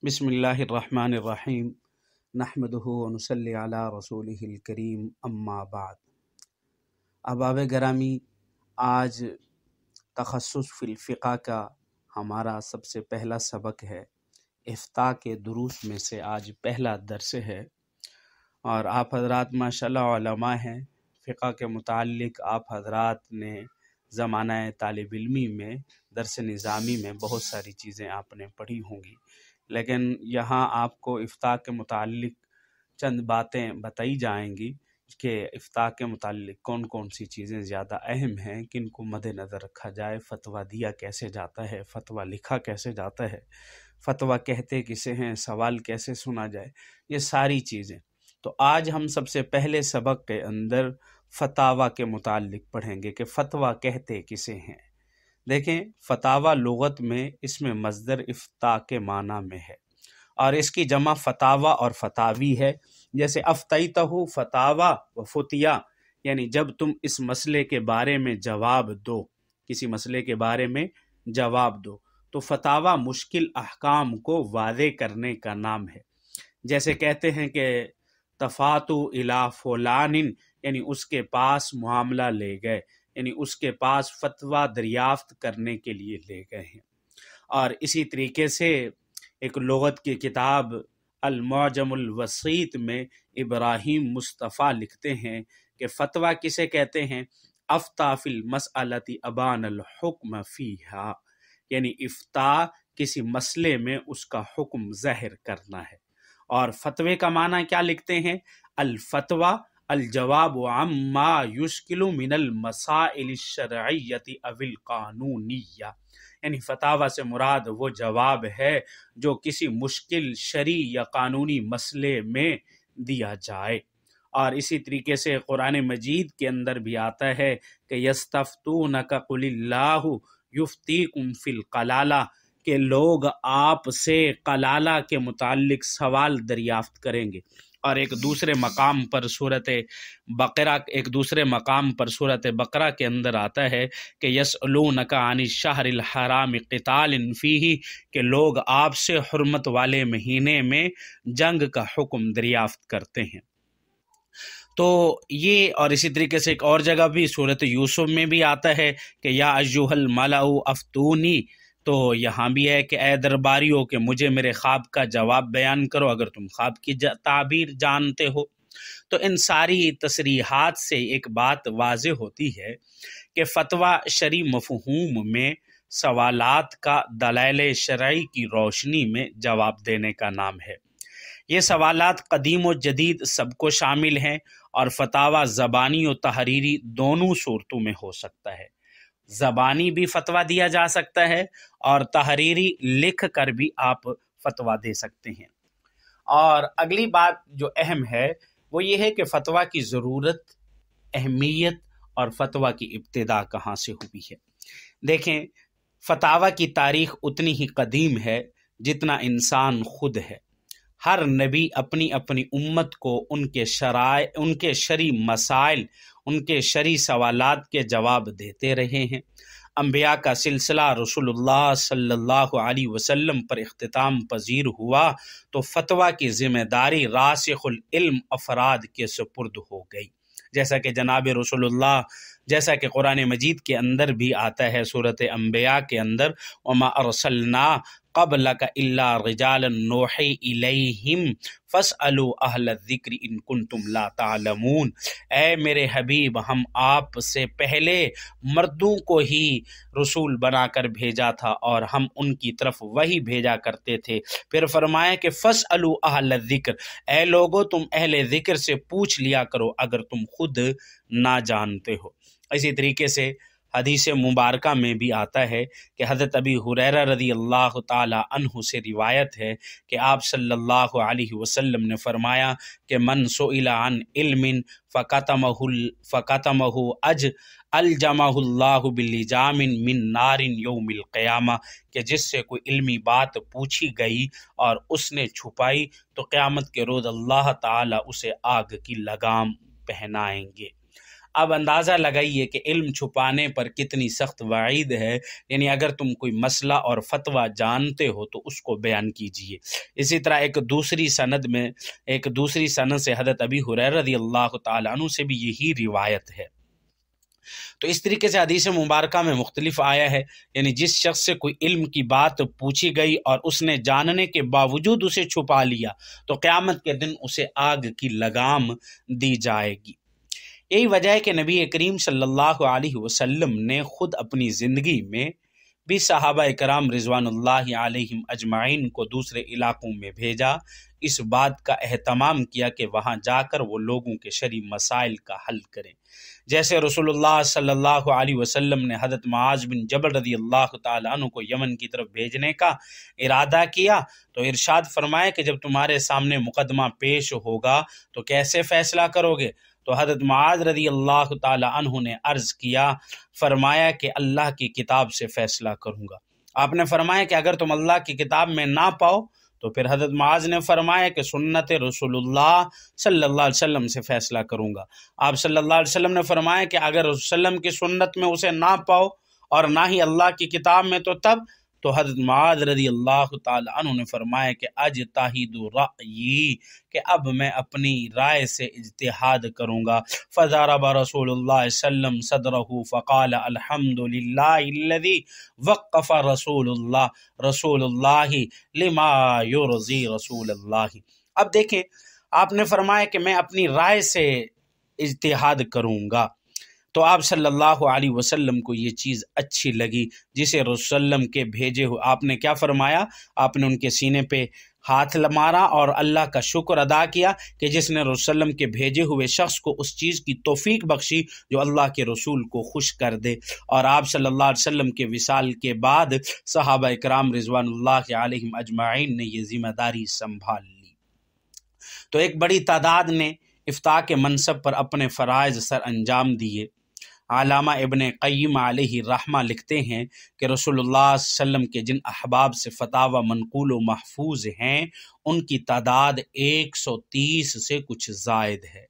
بسم اللہ الرحمن الرحیم نحمدہ ونصلی علی رسولہ الکریم اما بعد۔ احباب گرامی، آج تخصص فی الفقہ کا ہمارا سب سے پہلا سبق ہے۔ افتاء کے دروس میں سے آج پہلا درس ہے، اور آپ حضرات ماشاءاللہ علماء ہیں۔ فقہ کے متعلق آپ حضرات نے زمانہ طالب علمی میں درس نظامی میں بہت ساری چیزیں آپ نے پڑھی ہوں گی، لیکن یہاں آپ کو افتاء کے متعلق چند باتیں بتائی جائیں گی کہ افتاء کے متعلق کون کون سی چیزیں زیادہ اہم ہیں، کن کو مد نظر رکھا جائے، فتویٰ دیا کیسے جاتا ہے، فتویٰ لکھا کیسے جاتا ہے، فتویٰ کہتے کسے ہیں، سوال کیسے سنا جائے، یہ ساری چیزیں۔ تو آج ہم سب سے پہلے سبق کے اندر فتاویٰ کے متعلق پڑھیں گے کہ فتویٰ کہتے کسے ہیں۔ دیکھیں، فتاویٰ لغت میں اس میں مصدر افتاء کے معنی میں ہے، اور اس کی جمع فتاویٰ اور فتاوی ہے۔ جیسے افتیتہ فتاویٰ و فتیا، یعنی جب تم اس مسئلے کے بارے میں جواب دو، کسی مسئلے کے بارے میں جواب دو، تو فتاویٰ مشکل احکام کو واضح کرنے کا نام ہے۔ جیسے کہتے ہیں کہ تفاتو الی فلان، یعنی اس کے پاس معاملہ لے گئے، یعنی اس کے پاس فتویٰ دریافت کرنے کے لیے لے گئے ہیں۔ اور اسی طریقے سے ایک لغت کی کتاب المعجم الوسیط میں ابراہیم مصطفیٰ لکھتے ہیں کہ فتویٰ کسے کہتے ہیں؟ افتیٰ فی المسئلۃ ابان الحکم فیہا، یعنی افتاء کسی مسئلے میں اس کا حکم ظاہر کرنا ہے۔ اور فتوے کا معنی کیا لکھتے ہیں؟ الفتویٰ الجواب عما یشکل من المسائل الشرعیۃ او القانونیہ، یعنی فتاویٰ سے مراد وہ جواب ہے جو کسی مشکل شرعی یا قانونی مسئلے میں دیا جائے۔ اور اسی طریقے سے قرآن مجید کے اندر بھی آتا ہے کہ یستفتونک قل اللہ یفتیکم فی القلالہ، کہ لوگ آپ سے قلالہ کے متعلق سوال دریافت کریں گے۔ اور ایک دوسرے مقام پر سورۃ بقرہ کے اندر آتا ہے کہ یسألونک عن الشہر الحرام قتال فیہ، کہ لوگ آپ سے حرمت والے مہینے میں جنگ کا حکم دریافت کرتے ہیں۔ تو یہ، اور اسی طریقے سے ایک اور جگہ بھی سورۃ یوسف میں بھی آتا ہے کہ یا ایھا الملأ افتونی، تو یہاں بھی ہے کہ اے درباریوں کہ مجھے میرے خواب کا جواب بیان کرو اگر تم خواب کی تعبیر جانتے ہو۔ تو ان ساری تصریحات سے ایک بات واضح ہوتی ہے کہ فتویٰ شرعی مفہوم میں سوالات کا دلائل شرعی کی روشنی میں جواب دینے کا نام ہے۔ یہ سوالات قدیم و جدید سب کو شامل ہیں، اور فتاویٰ زبانی و تحریری دونوں صورتوں میں ہو سکتا ہے۔ زبانی بھی فتویٰ دیا جا سکتا ہے، اور تحریری لکھ کر بھی آپ فتویٰ دے سکتے ہیں۔ اور اگلی بات جو اہم ہے وہ یہ ہے کہ فتویٰ کی ضرورت، اہمیت اور فتویٰ کی ابتدا کہاں سے ہوئی ہے۔ دیکھیں، فتاویٰ کی تاریخ اتنی ہی قدیم ہے جتنا انسان خود ہے۔ ہر نبی اپنی اپنی امت کو ان کے شرعی مسائل، ان کے شرعی سوالات کے جواب دیتے رہے ہیں۔ انبیاء کا سلسلہ رسول اللہ صلی اللہ علیہ وسلم پر اختتام پذیر ہوا تو فتویٰ کی ذمہ داری راسخ العلم افراد کے سپرد ہو گئی، جیسا کہ جناب رسول اللہ، جیسا کہ قرآن مجید کے اندر بھی آتا ہے سورۃ انبیاء کے اندر، وما ارسلنا قبلک الا رجالا نوحی الیہم فاسألوا اہل الذکر ان کنتم لا تعلمون، اے میرے حبیب، ہم آپ سے پہلے مردوں کو ہی رسول بنا کر بھیجا تھا، اور ہم ان کی طرف وہی بھیجا کرتے تھے۔ پھر فرمایا کہ فاسألوا اہل الذکر، اے لوگو تم اہل ذکر سے پوچھ لیا کرو اگر تم خود نہ جانتے ہو۔ اسی طریقے سے حدیث مبارکہ میں بھی آتا ہے کہ حضرت ابی ہریرہ رضی اللہ تعالی عنہ سے روایت ہے کہ آپ صلی اللہ علیہ وسلم نے فرمایا کہ من سئل عن علم فکتمہ الجمہ اللہ بلجام من نار یوم القیامہ، کہ جس سے کوئی علمی بات پوچھی گئی اور اس نے چھپائی تو قیامت کے روز اللہ تعالی اسے آگ کی لگام پہنائیں گے۔ اب اندازہ لگائیے کہ علم چھپانے پر کتنی سخت وعید ہے، یعنی اگر تم کوئی مسئلہ اور فتویٰ جانتے ہو تو اس کو بیان کیجیے۔ اسی طرح ایک دوسری سند سے حضرت ابی ہریرہ رضی اللہ تعالیٰ عنہ سے بھی یہی روایت ہے۔ تو اس طریقے سے حدیث مبارکہ میں مختلف آیا ہے، یعنی جس شخص سے کوئی علم کی بات پوچھی گئی اور اس نے جاننے کے باوجود اسے چھپا لیا تو قیامت کے دن اسے آگ کی لگام دی جائے گی۔ یہی وجہ ہے کہ نبی کریم صلی اللہ علیہ وسلم نے خود اپنی زندگی میں بھی صحابہ کرام رضوان اللہ علیہم اجمعین کو دوسرے علاقوں میں بھیجا، اس بات کا اہتمام کیا کہ وہاں جا کر وہ لوگوں کے شرعی مسائل کا حل کریں۔ جیسے رسول اللہ صلی اللہ علیہ وسلم نے حضرت معاذ بن جبل رضی اللہ تعالیٰ عنہ کو یمن کی طرف بھیجنے کا ارادہ کیا تو ارشاد فرمایا کہ جب تمہارے سامنے مقدمہ پیش ہوگا تو کیسے فیصلہ کرو گے؟ تو حضرت معاذ رضی اللہ تعالیٰ عنہ نے عرض کیا، فرمایا کہ اللہ کی کتاب سے فیصلہ کروں گا۔ آپ نے فرمایا کہ اگر تم اللہ کی کتاب میں نہ پاؤ تو پھر حضرت معاذ نے فرمایا کہ سنت رسول اللہ صلی اللہ علیہ وسلم سے فیصلہ کروں گا۔ آپ صلی اللہ علیہ وسلم نے فرمایا کہ اگر رسول اللہ کی سنت میں اسے نہ پاؤ اور نہ ہی اللہ کی کتاب میں تو حضرت معاذ رضی اللہ تعالی عنہ نے فرمایا کہ اجتہد رأیی، کہ اب میں اپنی رائے سے اجتہاد کروں گا۔ فضرب رسول اللہ صلی اللہ علیہ وسلم صدرہ فقال الحمد للہ الذی وقف رسول اللہ لما یرضی رسول اللہ۔ اب دیکھیں، آپ نے فرمایا کہ میں اپنی رائے سے اجتہاد کروں گا، تو آپ صلی اللہ علیہ وسلم کو یہ چیز اچھی لگی جسے رسول اللہ کے بھیجے ہوئے آپ نے کیا فرمایا؟ آپ نے ان کے سینے پہ ہاتھ مارا اور اللہ کا شکر ادا کیا کہ جس نے رسول اللہ کے بھیجے ہوئے شخص کو اس چیز کی توفیق بخشی جو اللہ کے رسول کو خوش کر دے۔ اور آپ صلی اللہ علیہ وسلم کے وصال کے بعد صحابہ کرام رضوان اللہ علیہم اجمعین نے یہ ذمہ داری سنبھال لی۔ تو ایک بڑی تعداد نے افتاء کے منصب پر اپنے فرائض سر انجام دیے۔ علامہ ابن قیم علیہ رحمہ لکھتے ہیں کہ رسول اللہ صلی اللہ علیہ وسلم کے جن احباب سے فتاوی منقول و محفوظ ہیں ان کی تعداد 130 سے کچھ زائد ہے۔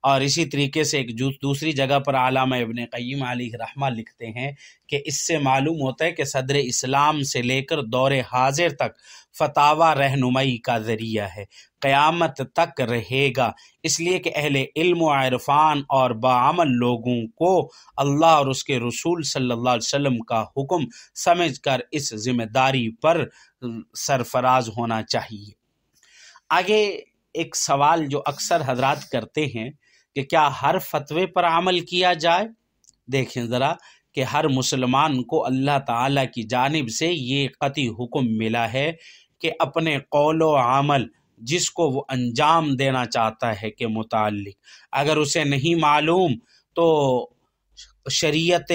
اور اسی طریقے سے ایک دوسری جگہ پر علامہ ابن قیم علیہ رحمہ لکھتے ہیں کہ اس سے معلوم ہوتا ہے کہ صدر اسلام سے لے کر دور حاضر تک فتاوی رہنمائی کا ذریعہ ہے، قیامت تک رہے گا، اس لیے کہ اہل علم و عرفان اور باعمل لوگوں کو اللہ اور اس کے رسول صلی اللہ علیہ وسلم کا حکم سمجھ کر اس ذمہ داری پر سرفراز ہونا چاہیے۔ آگے ایک سوال جو اکثر حضرات کرتے ہیں کہ کیا ہر فتوے پر عمل کیا جائے؟ دیکھیں ذرا کہ ہر مسلمان کو اللہ تعالیٰ کی جانب سے یہ قطعی حکم ملا ہے کہ اپنے قول و عمل جس کو وہ انجام دینا چاہتا ہے کے متعلق اگر اسے نہیں معلوم تو شریعت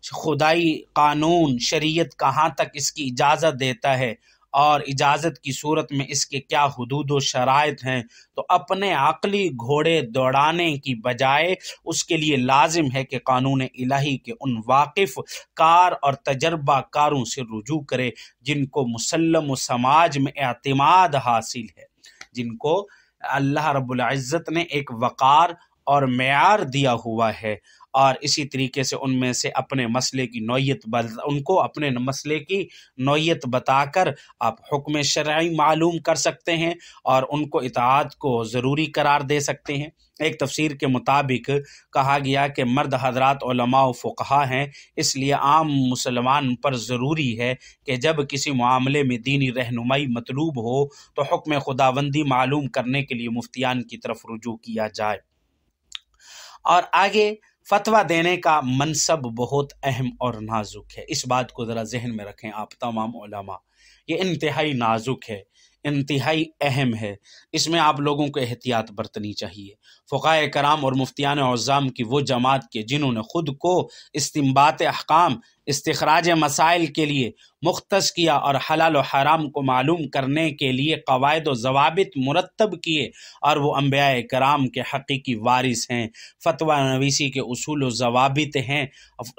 خدائی قانون شریعت کہاں تک اس کی اجازت دیتا ہے اور اجازت کی صورت میں اس کے کیا حدود و شرائط ہیں، تو اپنے عقلی گھوڑے دوڑانے کی بجائے اس کے لیے لازم ہے کہ قانون الہی کے ان واقف کار اور تجربہ کاروں سے رجوع کرے جن کو مسلم و سماج میں اعتماد حاصل ہے، جن کو اللہ رب العزت نے ایک وقار اور معیار دیا ہوا ہے، اور اسی طریقے سے ان میں سے اپنے مسئلے کی نوعیت بتا کر آپ حکم شرعی معلوم کر سکتے ہیں اور ان کو اطاعت کو ضروری قرار دے سکتے ہیں۔ ایک تفسیر کے مطابق کہا گیا کہ مرد حضرات علماء و فقہا ہیں، اس لیے عام مسلمان پر ضروری ہے کہ جب کسی معاملے میں دینی رہنمائی مطلوب ہو تو حکم خداوندی معلوم کرنے کے لیے مفتیان کی طرف رجوع کیا جائے۔ اور آگے فتویٰ دینے کا منصب بہت اہم اور نازک ہے، اس بات کو ذرا ذہن میں رکھیں آپ تمام علماء، یہ انتہائی نازک ہے، انتہائی اہم ہے، اس میں آپ لوگوں کو احتیاط برتنی چاہیے۔ فقہائے کرام اور مفتیان اعظام کی وہ جماعت کے جنہوں نے خود کو استنباط احکام استخراج مسائل کے لیے مختص کیا اور حلال و حرام کو معلوم کرنے کے لیے قواعد و ضوابط مرتب کیے، اور وہ انبیاء کرام کے حقیقی وارث ہیں، فتویٰ نویسی کے اصول و ضوابط ہیں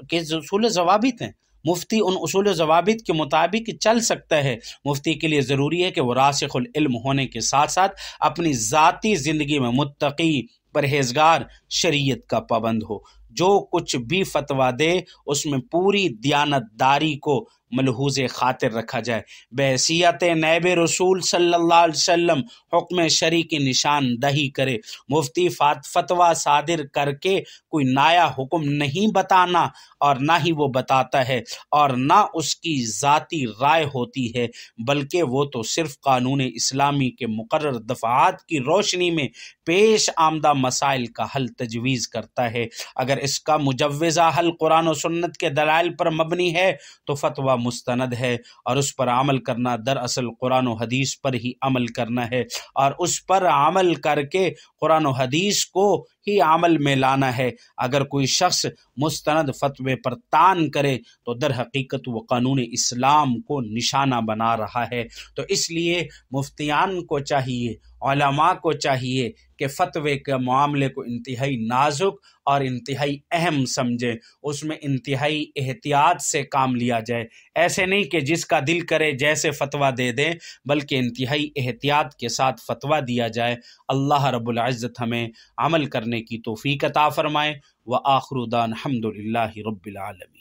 کہ اصول و ضوابط ہیں، مفتی ان اصول و ضوابط کے مطابق چل سکتا ہے۔ مفتی کے لیے ضروری ہے کہ وہ راسخ العلم ہونے کے ساتھ ساتھ اپنی ذاتی زندگی میں متقی پرہیزگار شریعت کا پابند ہو۔ جو کچھ بھی فتویٰ دے اس میں پوری دیانتداری کو ملحوظ خاطر رکھا جائے، بحیثیت نائب رسول صلی اللہ علیہ وسلم حکم شرعی کی نشان دہی کرے۔ مفتی فتویٰ صادر کر کے کوئی نایا حکم نہیں بتانا، اور نہ ہی وہ بتاتا ہے، اور نہ اس کی ذاتی رائے ہوتی ہے، بلکہ وہ تو صرف قانون اسلامی کے مقرر دفعات کی روشنی میں پیش آمدہ مسائل کا حل تجویز کرتا ہے۔ اگر اس کا مجوزہ حل قرآن و سنت کے دلائل پر مبنی ہے تو فتویٰ مستند ہے، اور اس پر عمل کرنا دراصل قرآن و حدیث پر ہی عمل کرنا ہے، اور اس پر عمل کر کے قرآن و حدیث کو ہی عمل میں لانا ہے۔ اگر کوئی شخص مستند فتوے پر طعن کرے تو در حقیقت وہ قانون اسلام کو نشانہ بنا رہا ہے۔ تو اس لیے مفتیان کو چاہیے، علماء کو چاہیے کہ فتوے کے معاملے کو انتہائی نازک اور انتہائی اہم سمجھیں، اس میں انتہائی احتیاط سے کام لیا جائے۔ ایسے نہیں کہ جس کا دل کرے جیسے فتویٰ دے دیں، بلکہ انتہائی احتیاط کے ساتھ فتویٰ دیا جائے۔ اللہ رب العزت ہمیں عمل کرنے کی توفیق عطا فرمائے۔ وآخر دعوانا الحمد للہ رب العالمین۔